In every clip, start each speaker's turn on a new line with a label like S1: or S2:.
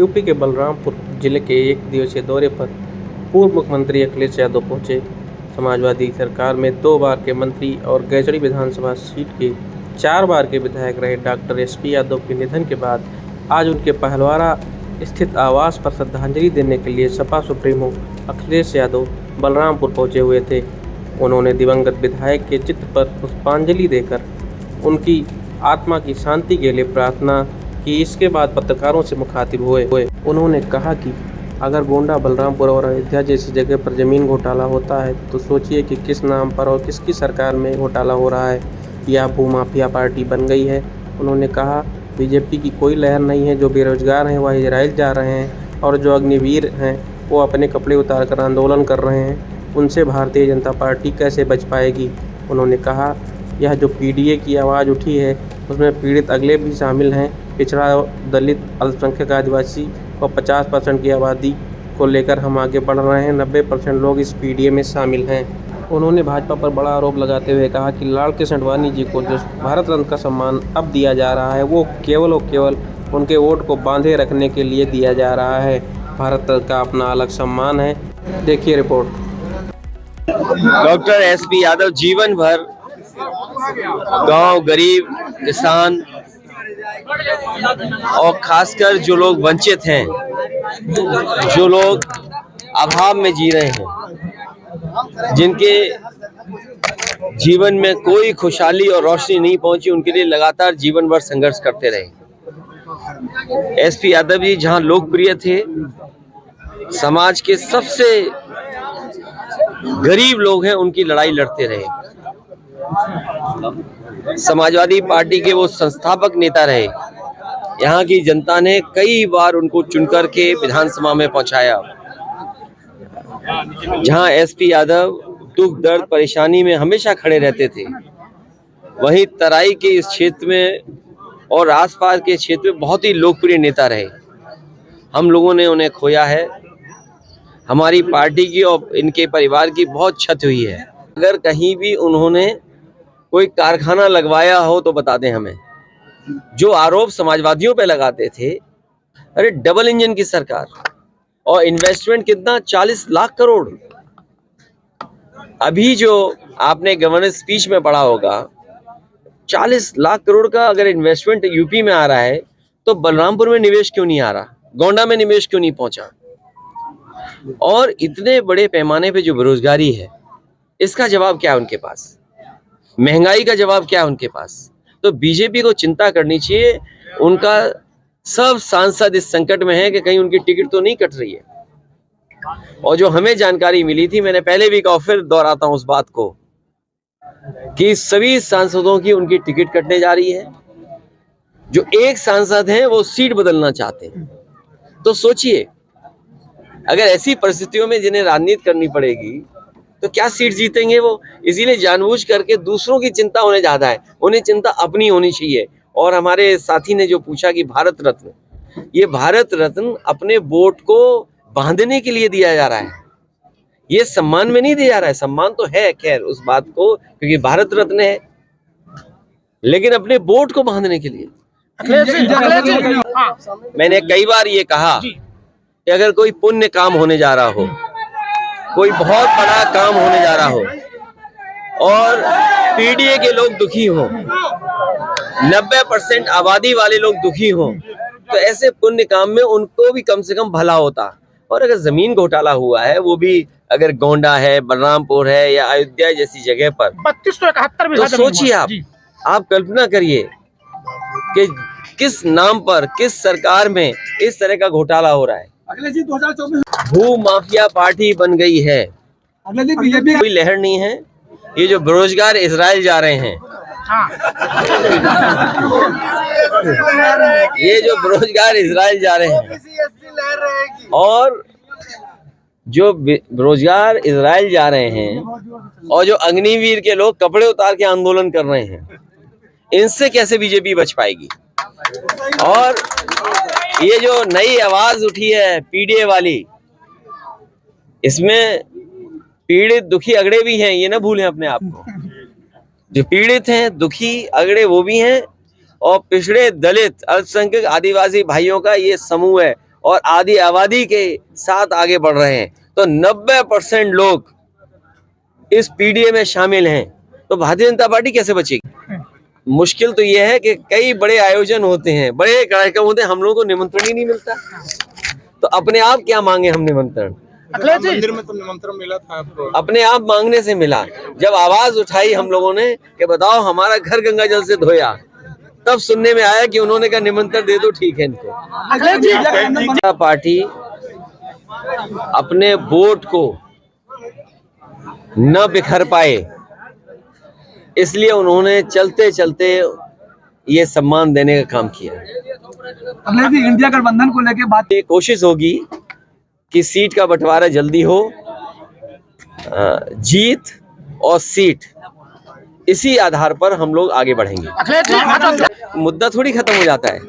S1: UP के बलरामपुर जिले के एक दिवसीय दौरे पर पूर्व मुख्यमंत्री अखिलेश यादव पहुंचे। समाजवादी सरकार में 2 बार के मंत्री और गैचड़ी विधानसभा सीट के 4 बार के विधायक रहे डॉक्टर एसपी यादव के निधन के बाद आज उनके पहलवारा स्थित आवास पर श्रद्धांजलि देने के लिए सपा सुप्रीमो अखिलेश यादव बलरामपुर पहुंचे हुए थे। उन्होंने दिवंगत विधायक के चित्र पर पुष्पांजलि देकर उनकी आत्मा की शांति के लिए प्रार्थना कि इसके बाद पत्रकारों से मुखातिब हुए। उन्होंने कहा कि अगर गोंडा, बलरामपुर और अयोध्या जैसी जगह पर ज़मीन घोटाला होता है तो सोचिए कि किस नाम पर और किसकी सरकार में घोटाला हो रहा है। यह भूमाफिया पार्टी बन गई है। उन्होंने कहा बीजेपी की कोई लहर नहीं है। जो बेरोजगार हैं वह इजराइल जा रहे हैं और जो अग्निवीर हैं वो अपने कपड़े उतार कर आंदोलन कर रहे हैं। उनसे भारतीय जनता पार्टी कैसे बच पाएगी। उन्होंने कहा यह जो पीडीए की आवाज़ उठी है उसमें पीड़ित अगले भी शामिल हैं। पिछड़ा, दलित, अल्पसंख्यक, आदिवासी और 50% की आबादी को लेकर हम आगे बढ़ रहे हैं। 90% लोग इस पीडीए में शामिल हैं। उन्होंने भाजपा पर बड़ा आरोप लगाते हुए कहा कि लालकृष्ण आडवाणी जी को जो भारत रत्न का सम्मान अब दिया जा रहा है वो केवल और केवल उनके वोट को बांधे रखने के लिए दिया जा रहा है। भारत रत्न का अपना अलग सम्मान है। देखिए रिपोर्ट।
S2: डॉक्टर एसपी यादव जीवन भर गांव, गरीब, किसान और खासकर जो लोग वंचित हैं, जो लोग अभाव में जी रहे हैं, जिनके जीवन में कोई खुशहाली और रोशनी नहीं पहुंची, उनके लिए लगातार जीवन भर संघर्ष करते रहे। एसपी यादव जी जहां लोकप्रिय थे, समाज के सबसे गरीब लोग हैं उनकी लड़ाई लड़ते रहे। समाजवादी पार्टी के वो संस्थापक नेता रहे। यहाँ की जनता ने कई बार उनको चुनकर के विधानसभा में पहुंचाया। जहाँ एसपी यादव दुख, दर्द, परेशानी में हमेशा खड़े रहते थे, वहीं तराई के इस क्षेत्र में और आसपास के क्षेत्र में बहुत ही लोकप्रिय नेता रहे। हम लोगों ने उन्हें खोया है। हमारी पार्टी की और इनके परिवार की बहुत क्षति हुई है। अगर कहीं भी उन्होंने कोई कारखाना लगवाया हो तो बता दें हमें। जो आरोप समाजवादियों पे लगाते थे, अरे डबल इंजन की सरकार और इन्वेस्टमेंट कितना, 40 लाख करोड़। अभी जो आपने गवर्नर स्पीच में पढ़ा होगा, 40 लाख करोड़ का अगर इन्वेस्टमेंट यूपी में आ रहा है तो बलरामपुर में निवेश क्यों नहीं आ रहा, गोंडा में निवेश क्यों नहीं पहुंचा। और इतने बड़े पैमाने पे जो बेरोजगारी है, इसका जवाब क्या है उनके पास, महंगाई का जवाब क्या है उनके पास। तो बीजेपी को चिंता करनी चाहिए। उनका सब सांसद इस संकट में है कि कहीं उनकी टिकट तो नहीं कट रही है। और जो हमें जानकारी मिली थी, मैंने पहले भी कहा, फिर दोहराता हूं उस बात को, कि सभी सांसदों की उनकी टिकट कटने जा रही है। जो एक सांसद हैं वो सीट बदलना चाहते हैं। तो सोचिए, अगर ऐसी परिस्थितियों में जिन्हें राजनीति करनी पड़ेगी तो क्या सीट जीतेंगे वो। इसीलिए जानबूझ करके दूसरों की चिंता उन्हें ज्यादा है, उन्हें चिंता अपनी होनी चाहिए। और हमारे साथी ने जो पूछा कि भारत रत्न, ये भारत रत्न अपने वोट को बांधने के लिए दिया जा रहा है, ये सम्मान में नहीं दिया जा रहा है। सम्मान तो है खैर उस बात को, क्योंकि भारत रत्न है, लेकिन अपने वोट को बांधने के लिए। मैंने कई बार ये कहा कि अगर कोई पुण्य काम होने जा रहा हो, कोई बहुत बड़ा काम होने जा रहा हो और पीडीए के लोग दुखी हों, 90% आबादी वाले लोग दुखी हों, तो ऐसे पुण्य काम में उनको भी कम से कम भला होता। और अगर जमीन घोटाला हुआ है, वो भी अगर गोंडा है, बलरामपुर है या अयोध्या जैसी जगह पर
S3: 3271
S2: तो सोचिए आप कल्पना करिए कि किस नाम पर, किस सरकार में इस तरह का घोटाला हो रहा है।
S3: अगले जी 2024
S2: भू माफिया पार्टी बन गई है। कोई लहर नहीं है। ये जो बेरोजगार इजराइल जा रहे हैं, ये जो बेरोजगार इजराइल जा रहे हैं और जो बेरोजगार इजराइल जा रहे हैं और जो अग्निवीर के लोग कपड़े उतार के आंदोलन कर रहे हैं, इनसे कैसे बीजेपी बच पाएगी। और ये जो नई आवाज उठी है पीडीए वाली, इसमें पीड़ित, दुखी, अगड़े भी हैं, ये ना भूलें अपने आप को। जो पीड़ित हैं, दुखी, अगड़े वो भी हैं, और पिछड़े, दलित, अल्पसंख्यक, आदिवासी भाइयों का ये समूह है, और आधी आबादी के साथ आगे बढ़ रहे हैं, तो 90% लोग इस पीडीए में शामिल हैं, तो भारतीय जनता पार्टी कैसे बचेगी? मुश्किल तो यह है कि कई बड़े आयोजन होते हैं, बड़े कार्यक्रम होते हैं, हम लोगों को निमंत्रण ही नहीं मिलता, तो अपने आप क्या मांगे हम निमंत्रण?
S3: अखिलेश जी
S4: मंदिर में तो निमंत्रण मिला था आपको।
S2: अपने आप मांगने से मिला। जब आवाज उठाई हम लोगों ने कि बताओ हमारा घर गंगा जल से धोया, तब सुनने में आया कि उन्होंने कहा निमंत्रण दे दो, ठीक है इनको।
S3: अखिलेश जी
S2: जनता पार्टी अपने वोट को न बिखर पाए, इसलिए उन्होंने चलते चलते ये सम्मान देने का काम किया।
S3: अखिलेश जी इंडिया गठबंधन को लेके बात
S2: ये कोशिश होगी कि सीट का बंटवारा जल्दी हो, जीत और सीट इसी आधार पर हम लोग आगे बढ़ेंगे।
S3: अखिलेश जी
S2: मुद्दा थोड़ी खत्म हो जाता है,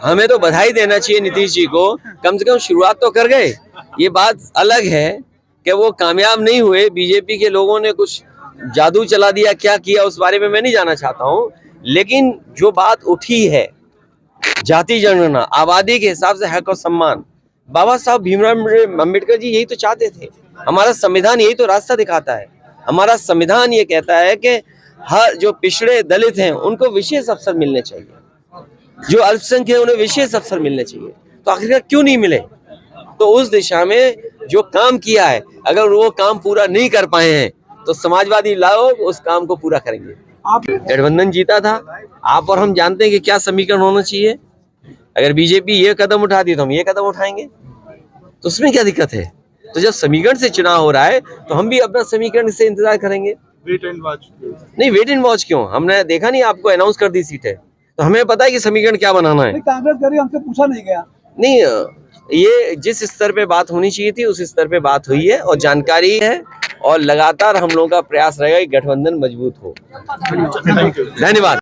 S2: हमें तो बधाई देना चाहिए नीतीश जी को, कम से कम शुरुआत तो कर गए। ये बात अलग है कि वो कामयाब नहीं हुए, बीजेपी के लोगों ने कुछ जादू चला दिया, क्या किया उस बारे में मैं नहीं जाना चाहता हूँ, लेकिन जो बात उठी है जाति जनगणना, आबादी के हिसाब से हक और सम्मान, बाबा साहब भीमराव अम्बेडकर जी यही तो चाहते थे। हमारा संविधान यही तो रास्ता दिखाता है। हमारा संविधान ये कहता है कि हर जो पिछड़े दलित हैं उनको विशेष अवसर मिलने चाहिए, जो अल्पसंख्यक उन्हें विशेष अवसर मिलने चाहिए, तो आखिरकार क्यों नहीं मिले? तो उस दिशा में जो काम किया है, अगर वो काम पूरा नहीं कर पाए हैं तो समाजवादी लोग उस काम को पूरा करेंगे।
S3: आप
S2: गठबंधन जीता था, आप और हम जानते हैं कि क्या समीकरण होना चाहिए। अगर बीजेपी ये कदम उठाती तो हम ये कदम उठाएंगे, तो उसमें क्या दिक्कत है? तो जब समीकरण से चुनाव हो रहा है तो हम भी अपना समीकरण से इंतजार करेंगे।
S4: Wait and watch.
S2: नहीं, वेट एंड वॉच क्यों? हमने देखा नहीं, आपको अनाउंस कर दी सीटें, तो हमें पता है कि समीकरण क्या बनाना है।
S3: कांग्रेस करी हमसे पूछा नहीं गया।
S2: नहीं, ये जिस स्तर पे बात होनी चाहिए थी उस स्तर पे बात हुई है और जानकारी है, और लगातार हम लोगों का प्रयास रहेगा कि गठबंधन मजबूत हो। धन्यवाद।